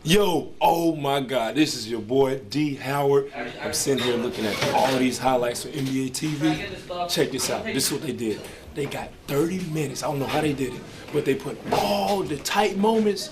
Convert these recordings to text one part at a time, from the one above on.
Yo, oh my God, this is your boy, D. Howard. I'm sitting here looking at all of these highlights on NBA TV. Check this out, this is what they did. They got 30 minutes, I don't know how they did it, but they put all the tight moments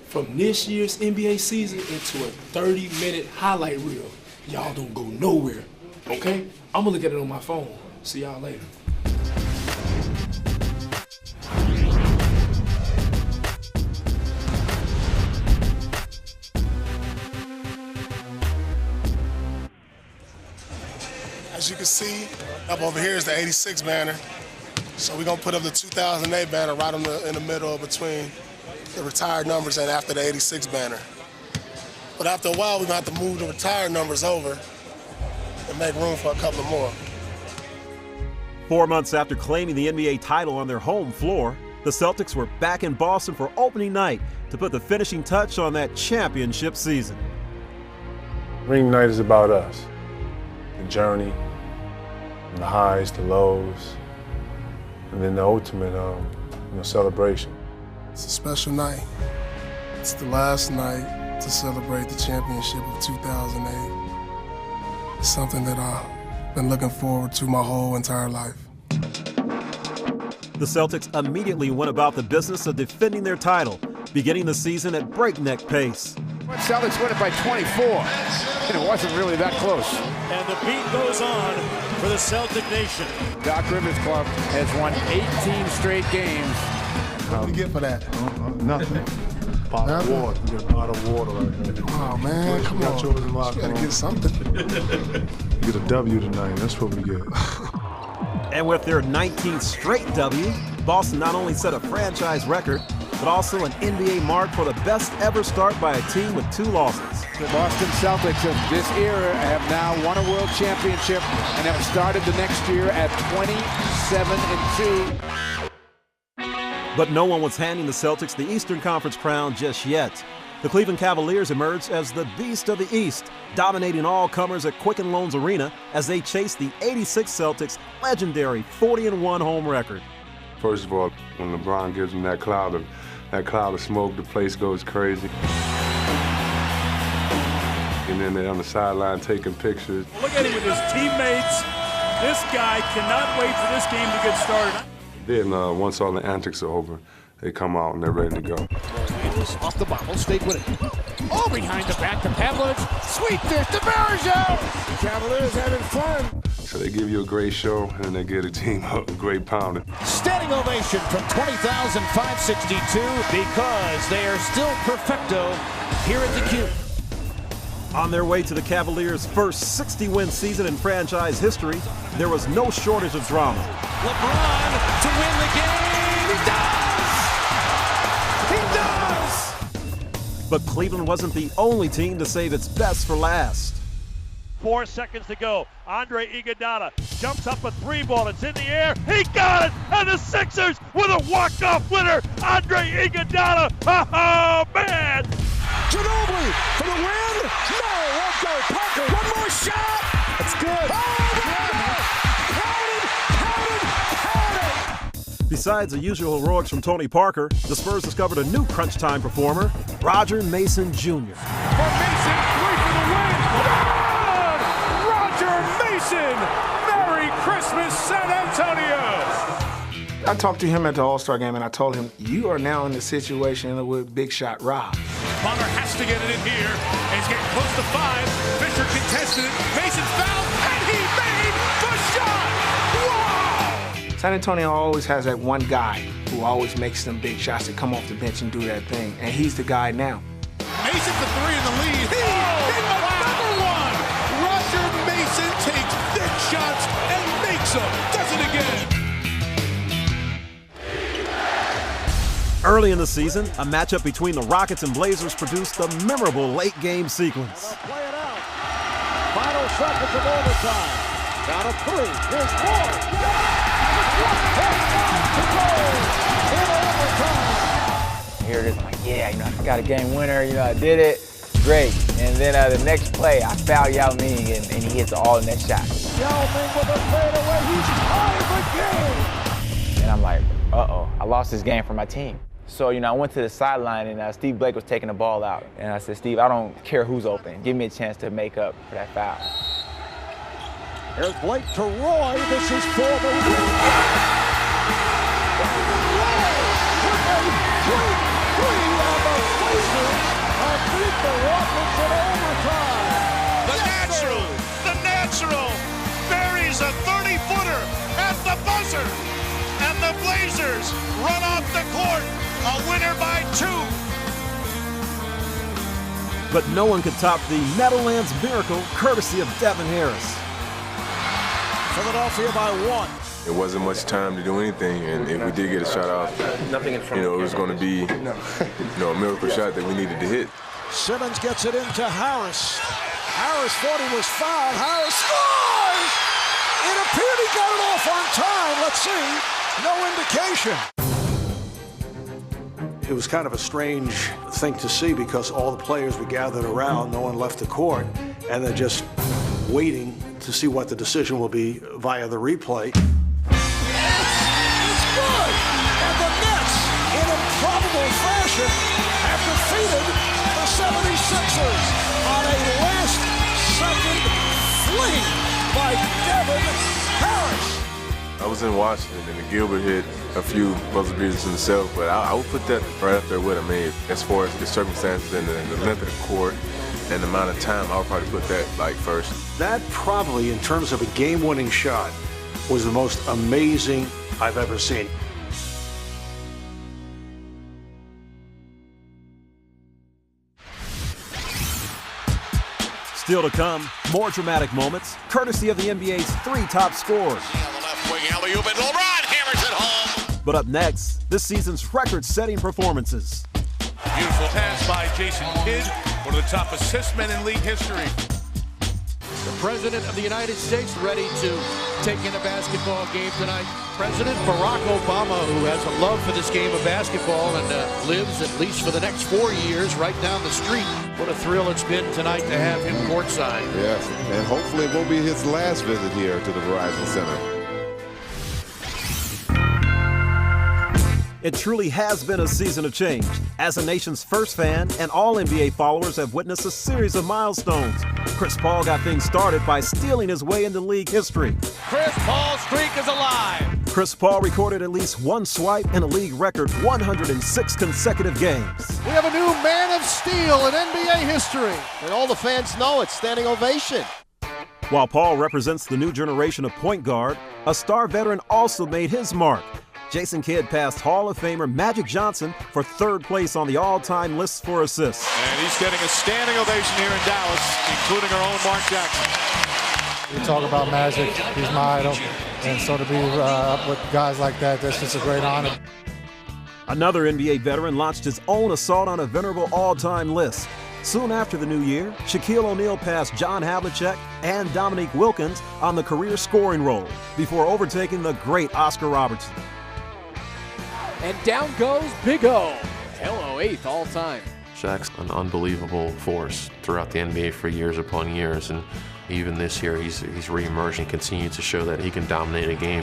from this year's NBA season into a 30-minute highlight reel. Y'all don't go nowhere, okay? I'm gonna look at it on my phone. See y'all later. As you can see, up over here is the 86 banner. So we're gonna put up the 2008 banner right in the middle between the retired numbers and after the 86 banner. But after a while, we're gonna have to move the retired numbers over and make room for a couple more. 4 months after claiming the NBA title on their home floor, the Celtics were back in Boston for opening night to put the finishing touch on that championship season. Ring night is about us. The journey, the highs, the lows, and then the ultimate celebration. It's a special night. It's the last night to celebrate the championship of 2008. It's something that I've been looking forward to my whole entire life. The Celtics immediately went about the business of defending their title, beginning the season at breakneck pace. Celtics win it by 24, and it wasn't really that close. And the beat goes on for the Celtic Nation. Doc Rivers' club has won 18 straight games. What do you get for that? Nothing. Bottle of water. You get a bottle of water right there. Oh man, come on. You gotta get something. You get a W tonight. That's what we get. And with their 19th straight W, Boston not only set a franchise record, but also an NBA mark for the best ever start by a team with 2 losses. The Boston Celtics of this era have now won a world championship and have started the next year at 27-2. But no one was handing the Celtics the Eastern Conference crown just yet. The Cleveland Cavaliers emerged as the beast of the East, dominating all comers at Quicken Loans Arena as they chased the 86 Celtics' legendary 40-1 home record. First of all, when LeBron gives them that cloud of smoke, the place goes crazy. And then they're on the sideline taking pictures. Look at him with his teammates. This guy cannot wait for this game to get started. Then once all the antics are over, they come out and they're ready to go. Off the bobble, stayed with it. Oh, behind the back to Pavlovich. Sweet dish to Bergeron. Cavaliers having fun. So they give you a great show and they get a team a great pounding. Standing ovation from 20,562 because they are still perfecto here at the Cube. On their way to the Cavaliers' first 60-win season in franchise history, there was no shortage of drama. LeBron to win the game. He does! But Cleveland wasn't the only team to save its best for last. 4 seconds to go. Andre Iguodala jumps up a 3-ball. It's in the air. He got it! And the Sixers with a walk-off winner. Andre Iguodala. Oh, man! Ginobili for the win. No, won't go. Parker, one more shot. That's good. Oh, counted. Besides the usual heroics from Tony Parker, the Spurs discovered a new crunch time performer, Roger Mason Jr. For Mason, 3 for the win. Roger Mason. Merry Christmas, San Antonio. I talked to him at the All-Star game and I told him, you are now in the situation with Big Shot Rob. Bonner has to get it in here. And he's getting close to 5. Fisher contested it. Mason fouled, and he made the shot. Wow! San Antonio always has that one guy who always makes them big shots to come off the bench and do that thing, and he's the guy now. Mason for 3 in the lead. He hit another one. Roger Mason takes big shots and makes them. Does it again. Early in the season, a matchup between the Rockets and Blazers produced a memorable late-game sequence. Play it out. Final seconds of overtime. Down to 3. Here's 4. Here it is, I'm like, yeah, I got a game winner, I did it, great. And then the next play, I foul Yao Ming, and he hits the all-net shot. Yao Ming with a fadeaway, he's tied the game. And I'm like, uh-oh, I lost this game for my team. So, I went to the sideline and Steve Blake was taking the ball out. And I said, Steve, I don't care who's open. Give me a chance to make up for that foul. Here's Blake to Roy. This is for the win. Roy with a 3-3 on the Blazers have beat the Rockets in overtime. The natural buries a 30-footer at the buzzer. And the Blazers run off the court, a winner by 2. But no one could top the Meadowlands miracle courtesy of Devin Harris. Philadelphia by 1. It wasn't much time to do anything, and if we did get a shot off, it was going to be, a miracle shot that we needed to hit. Simmons gets it into Harris. Harris thought he was fouled. Harris scores! It appeared he got it off on time. Let's see. No indication. It was kind of a strange thing to see because all the players were gathered around, no one left the court, and they're just waiting to see what the decision will be via the replay. It's good! And the Nets, in improbable fashion, have defeated the 76ers on a last-second fling by Devin Harris. I was in Washington, and Gilbert hit a few buzzer beaters himself, but I would put that right up there with him. As far as the circumstances and the length of the court and the amount of time, I would probably put that first. That probably, in terms of a game-winning shot, was the most amazing I've ever seen. Still to come, more dramatic moments, courtesy of the NBA's 3 top scorers. On the left wing, alley-oop, and LeBron hammers it home. But up next, this season's record-setting performances. Beautiful pass by Jason Kidd, one of the top assist men in league history. The President of the United States ready to take in a basketball game tonight. President Barack Obama, who has a love for this game of basketball and lives, at least for the next 4 years, right down the street. What a thrill it's been tonight to have him courtside. Yes, and hopefully it won't be his last visit here to the Verizon Center. It truly has been a season of change. As a nation's first fan, and all NBA followers have witnessed a series of milestones. Chris Paul got things started by stealing his way into league history. Chris Paul's streak is alive. Chris Paul recorded at least one swipe in a league record 106 consecutive games. We have a new man of steel in NBA history. And all the fans know it. Standing ovation. While Paul represents the new generation of point guard, a star veteran also made his mark. Jason Kidd passed Hall of Famer Magic Johnson for 3rd place on the all-time list for assists. And he's getting a standing ovation here in Dallas, including our own Mark Jackson. We talk about Magic, he's my idol, and so to be up with guys like that, that's just a great honor. Another NBA veteran launched his own assault on a venerable all-time list. Soon after the new year, Shaquille O'Neal passed John Havlicek and Dominique Wilkins on the career scoring roll before overtaking the great Oscar Robertson. And down goes Big O. Hello, 8th all time. Shaq's an unbelievable force throughout the NBA for years upon years, and even this year he's reemerged and continued to show that he can dominate a game.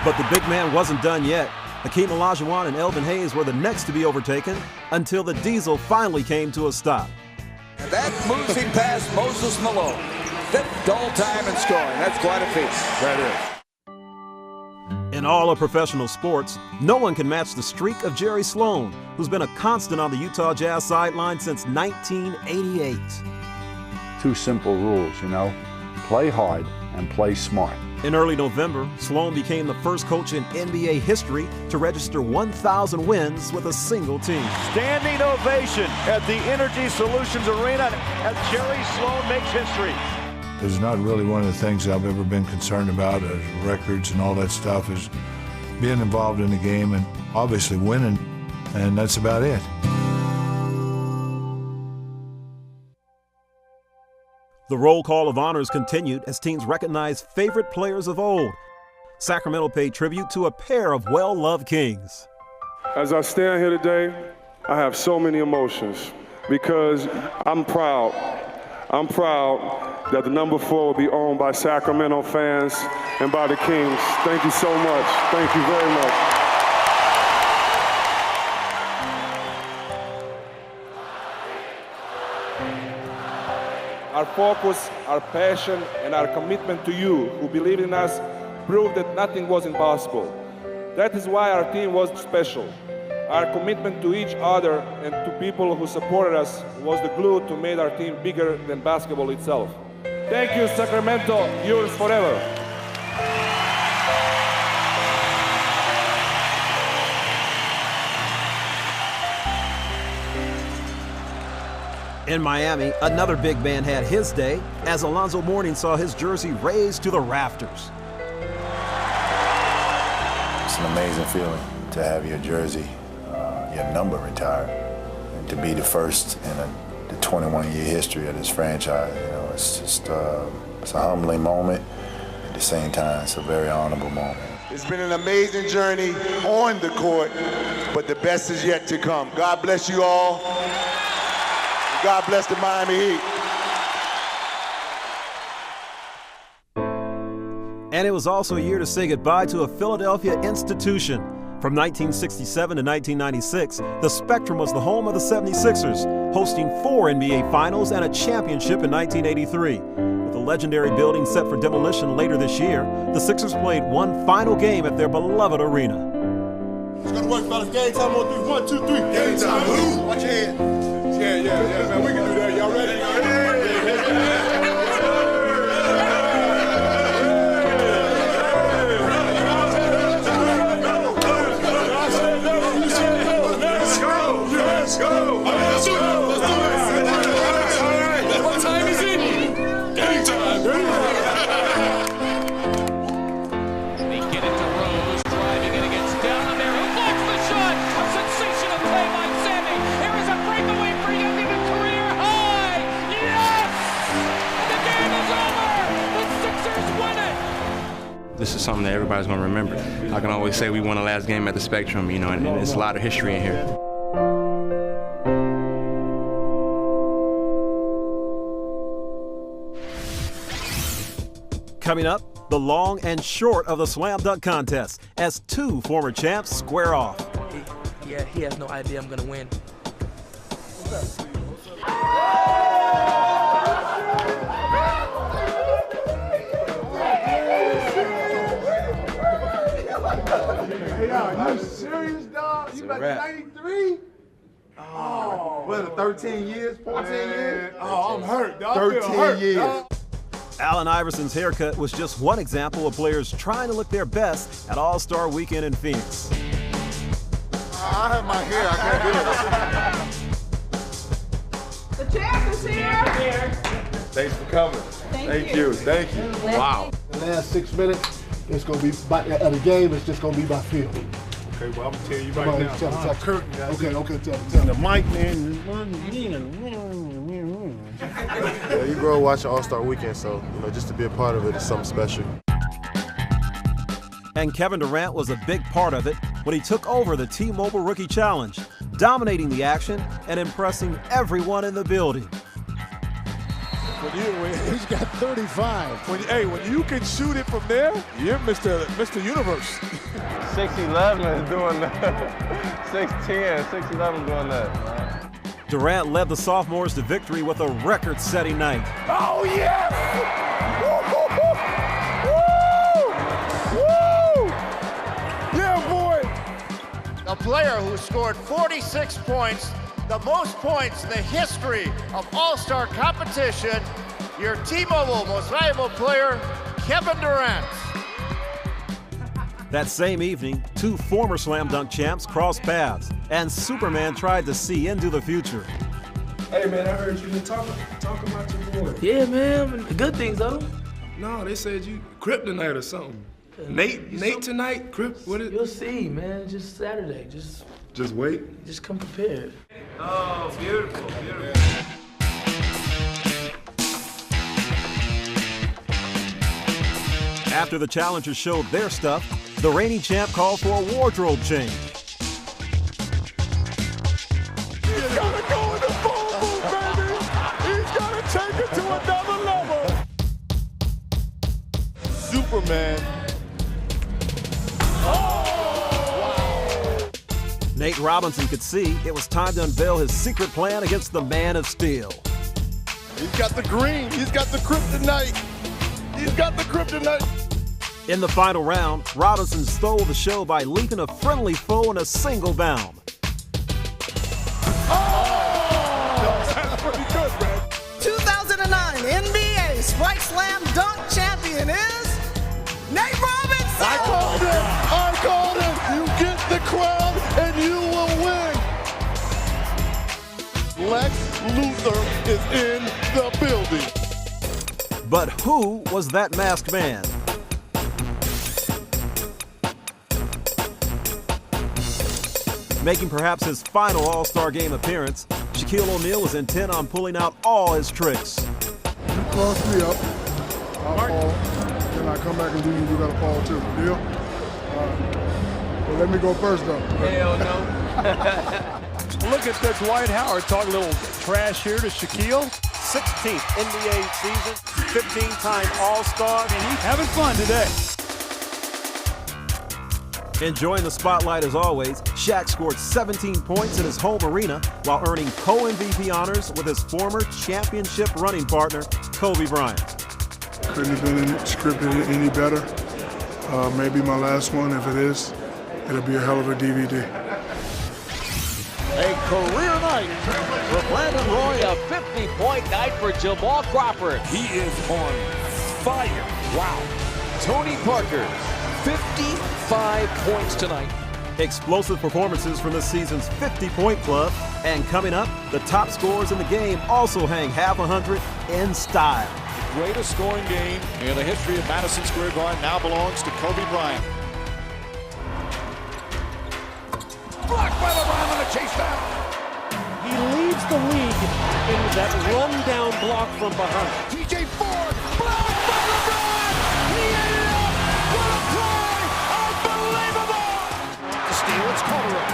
But the big man wasn't done yet. Hakeem Olajuwon and Elvin Hayes were the next to be overtaken until the Diesel finally came to a stop. And that moves him past Moses Malone. 5th all-time in scoring. That's quite a feat. That is. In all of professional sports, no one can match the streak of Jerry Sloan, who's been a constant on the Utah Jazz sideline since 1988. 2 simple rules, play hard and play smart. In early November, Sloan became the first coach in NBA history to register 1,000 wins with a single team. Standing ovation at the Energy Solutions Arena as Jerry Sloan makes history. It's not really one of the things I've ever been concerned about, records and all that stuff, is being involved in the game and obviously winning, and that's about it. The roll call of honors continued as teams recognized favorite players of old. Sacramento paid tribute to a pair of well-loved kings. As I stand here today, I have so many emotions because I'm proud that the number 4 will be owned by Sacramento fans and by the Kings. Thank you so much. Thank you very much. Our focus, our passion, and our commitment to you who believe in us proved that nothing was impossible. That is why our team was special. Our commitment to each other and to people who supported us was the glue to make our team bigger than basketball itself. Thank you, Sacramento, yours forever. In Miami, another big man had his day as Alonzo Mourning saw his jersey raised to the rafters. It's an amazing feeling to have your jersey, your number retired, and to be the first in the 21-year history of this franchise. You know, it's just it's a humbling moment. At the same time, it's a very honorable moment. It's been an amazing journey on the court, but the best is yet to come. God bless you all. God bless the Miami Heat. And it was also a year to say goodbye to a Philadelphia institution. From 1967 to 1996, the Spectrum was the home of the 76ers, hosting 4 NBA Finals and a championship in 1983. With the legendary building set for demolition later this year, the Sixers played one final game at their beloved arena. It's gonna work, fellas. Game time on 3. 1, 2, 3. Game time. Blue. Watch your head. Yeah, man. We can do that. Y'all ready? Let's go. Let's do it. All right. What time is it? Game time. They get it to Rose, driving it against down there. Who blocks the shot? A sensational play by Sammy. Here is a breakaway for Young in a career high. Yes! The game is over. The Sixers win it. This is something that everybody's going to remember. I can always say we won the last game at the Spectrum, you know, and it's a lot of history in here. Coming up, the long and short of the slam dunk contest as 2 former champs square off. He has no idea I'm gonna win. Hey, are you serious, dog? You back in 93? Oh, what, 13 years, 14 years? Oh, I'm hurt, dog. 13 years. Dog. Allen Iverson's haircut was just one example of players trying to look their best at All-Star Weekend in Phoenix. I have my hair, I can't do it. The champ is here. Thanks for coming. Thank you. Wow. The last 6 minutes, it's going to be by the game. It's just going to be by field. Okay, well, I'm going to tell you right now. Tell Curtain, guys. Okay, tell the mic, man. Yeah, you grow up watching All-Star Weekend, so just to be a part of it is something special. And Kevin Durant was a big part of it when he took over the T-Mobile Rookie Challenge, dominating the action and impressing everyone in the building. He's got 35. When you can shoot it from there, you're Mr. Universe. 6'11" is doing that. 6'10", 6'11" doing that. Durant led the sophomores to victory with a record-setting night. Oh, yes! Woo! Yeah, boy! A player who scored 46 points, the most points in the history of All-Star competition, your T-Mobile Most Valuable Player, Kevin Durant. That same evening, 2 former slam dunk champs crossed paths, and Superman tried to see into the future. Hey man, I heard you been talking about your boy. Yeah, man. The good things, though. No, they said you kryptonite or something. Nate tonight? What is? You'll see, man. Just Saturday. Just wait. Just come prepared. Oh, beautiful. After the challengers showed their stuff, the reigning champ called for a wardrobe change. He's got to go in the phone booth, baby! He's got to take it to another level! Superman. Nate Robinson could see it was time to unveil his secret plan against the Man of Steel. He's got the green. He's got the kryptonite. He's got the kryptonite. In the final round, Robinson stole the show by leaping a friendly foe in a single bound. That's pretty good, man. 2009 NBA Spike Slam Dunk champion is Nate Robinson. I called it. You get the crown and you will win. Lex Luthor is in the building. But who was that masked man? Making perhaps his final All-Star Game appearance, Shaquille O'Neal is intent on pulling out all his tricks. You cross me up, I'll fall, then I come back and you got to fall too. Deal? Well, let me go first though. Hell no. Look at that Dwight Howard talking a little trash here to Shaquille. 16th NBA season, 15-time All-Star. And he's having fun today. Enjoying the spotlight as always, Shaq scored 17 points in his home arena while earning co-MVP honors with his former championship running partner, Kobe Bryant. Couldn't have been scripted any better. Maybe my last one. If it is, it'll be a hell of a DVD. A career night for Brandon Roy, a 50-point night for Jamal Crawford. He is on fire. Wow. Tony Parker, 55 points tonight. Explosive performances from this season's 50-point club. And coming up, the top scorers in the game also hang half 100 in style. The greatest scoring game in the history of Madison Square Garden now belongs to Kobe Bryant. Blocked by LeBron on the chase down. He leads the league in that run-down block from behind. TJ Ford, blocked by LeBron. He ate it up. What a play! Unbelievable! The steal, it's Calderon.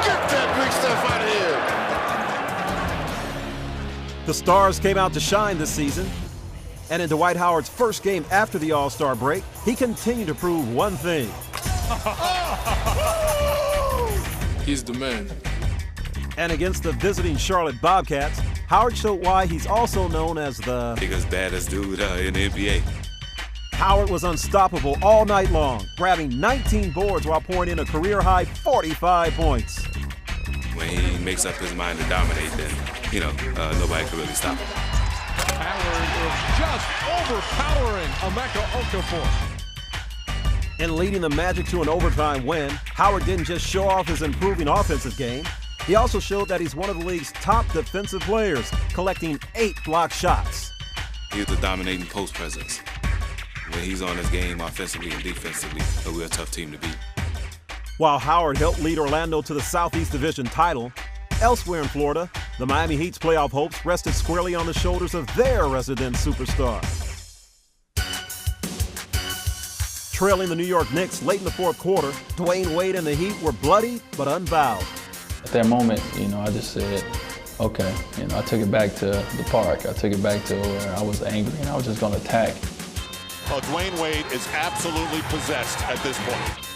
Get that big stuff out of here. The stars came out to shine this season. And in Dwight Howard's first game after the All-Star break, he continued to prove one thing. He's the man. And against the visiting Charlotte Bobcats, Howard showed why he's also known as the biggest, baddest dude in the NBA. Howard was unstoppable all night long, grabbing 19 boards while pouring in a career-high 45 points. When he makes up his mind to dominate, then, nobody can really stop him. Howard is just overpowering Emeka Okafor. In leading the Magic to an overtime win, Howard didn't just show off his improving offensive game, he also showed that he's one of the league's top defensive players, collecting 8 blocked shots. He's a dominating post presence. When he's on his game offensively and defensively, we're a tough team to beat. While Howard helped lead Orlando to the Southeast Division title, elsewhere in Florida, the Miami Heat's playoff hopes rested squarely on the shoulders of their resident superstar. Trailing the New York Knicks late in the fourth quarter, Dwayne Wade and the Heat were bloody but unbowed. At that moment, I just said, okay, I took it back to the park. I took it back to where I was angry and I was just going to attack. Oh, Dwayne Wade is absolutely possessed at this point.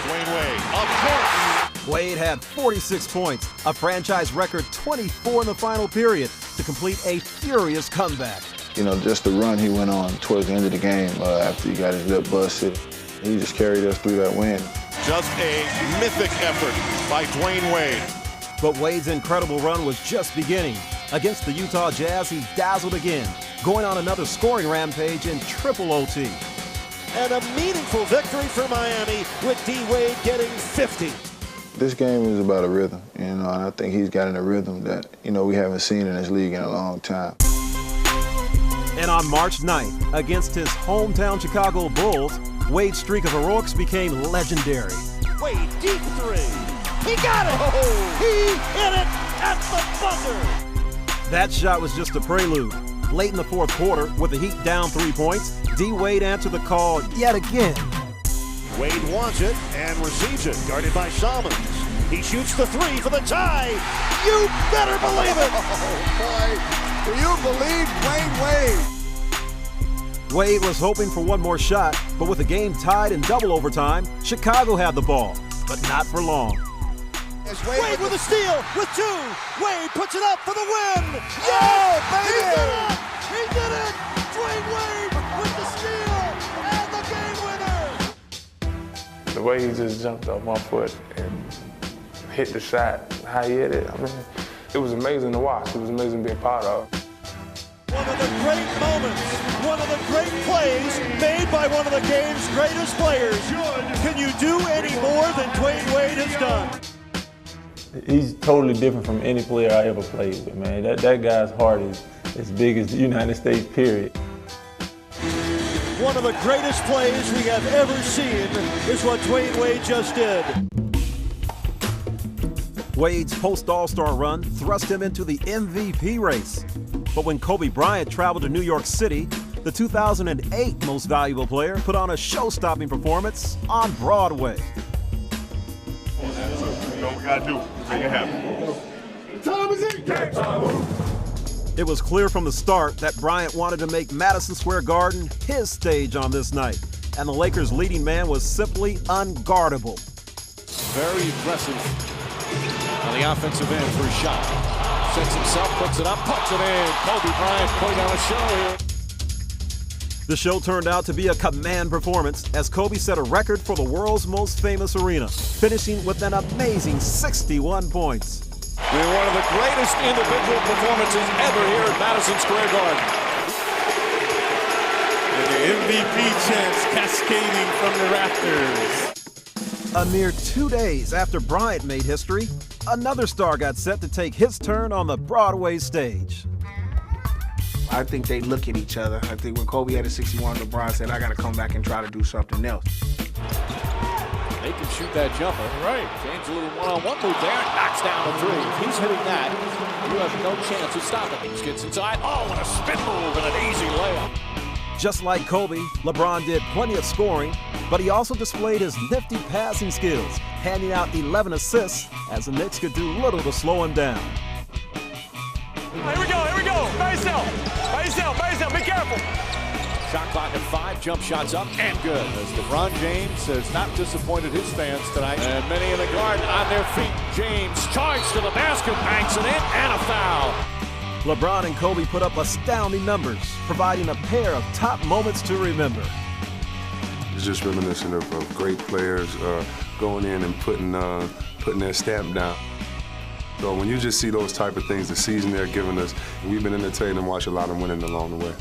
Dwayne Wade, of course. Wade had 46 points, a franchise record 24 in the final period, to complete a furious comeback. Just the run he went on towards the end of the game after he got his lip busted, he just carried us through that win. Just a mythic effort by Dwayne Wade. But Wade's incredible run was just beginning. Against the Utah Jazz, he dazzled again, going on another scoring rampage in triple OT. And a meaningful victory for Miami with D. Wade getting 50. This game is about a rhythm, and I think he's got in a rhythm that, we haven't seen in this league in a long time. And on March 9th, against his hometown Chicago Bulls, Wade's streak of heroics became legendary. Wade, deep three. He got it! Oh. He hit it at the buzzer! That shot was just a prelude. Late in the fourth quarter, with the Heat down 3 points, D. Wade answered the call yet again. Wade wants it and receives it, guarded by Salmons. He shoots the three for the tie. You better believe it! Oh, boy. Do you believe Dwayne Wade? Wade was hoping for one more shot, but with the game tied in double overtime, Chicago had the ball, but not for long. Wade with a steal, with 2. Wade puts it up for the win. Yeah, baby! He did it! He did it! Dwayne Wade with the steal and the game winner. The way he just jumped off my foot and hit the shot, how he hit it, I mean, it was amazing to watch. It was amazing to be a part of. One of the great moments, one of the great plays made by one of the game's greatest players. Can you do any more than Dwayne Wade has done? He's totally different from any player I ever played with, man. That guy's heart is as big as the United States, period. One of the greatest plays we have ever seen is what Dwayne Wade just did. Wade's post-All-Star run thrust him into the MVP race. But when Kobe Bryant traveled to New York City, the 2008 Most Valuable Player put on a show-stopping performance on Broadway. You know what we gotta do, make it happen. Time is in, game time. It was clear from the start that Bryant wanted to make Madison Square Garden his stage on this night, and the Lakers' leading man was simply unguardable. Very aggressive on the offensive end for a shot. Sets himself, puts it up, puts it in. Kobe Bryant putting on a show here. The show turned out to be a command performance as Kobe set a record for the world's most famous arena, finishing with an amazing 61 points. We're one of the greatest individual performances ever here at Madison Square Garden. And the MVP chants cascading from the rafters. A mere 2 days after Bryant made history, another star got set to take his turn on the Broadway stage. I think they look at each other. I think when Kobe had a 61, LeBron said, I got to come back and try to do something else. They can shoot that jumper. Right. James a little one-on-one move there. Knocks down a 3. If he's hitting that, you have no chance of stopping him. He gets inside. Oh, and a spin move and an easy layup. Just like Kobe, LeBron did plenty of scoring, but he also displayed his nifty passing skills, handing out 11 assists as the Knicks could do little to slow him down. Here we go. By yourself, be careful. Shot clock at 5, jump shots up and good. As LeBron James has not disappointed his fans tonight. And many in the Garden on their feet. James charged to the basket, banks it in, and a foul. LeBron and Kobe put up astounding numbers, providing a pair of top moments to remember. It's just reminiscent of great players going in and putting their stamp down. So when you just see those type of things, the season they're giving us, we've been entertained and watched a lot of them winning along the way.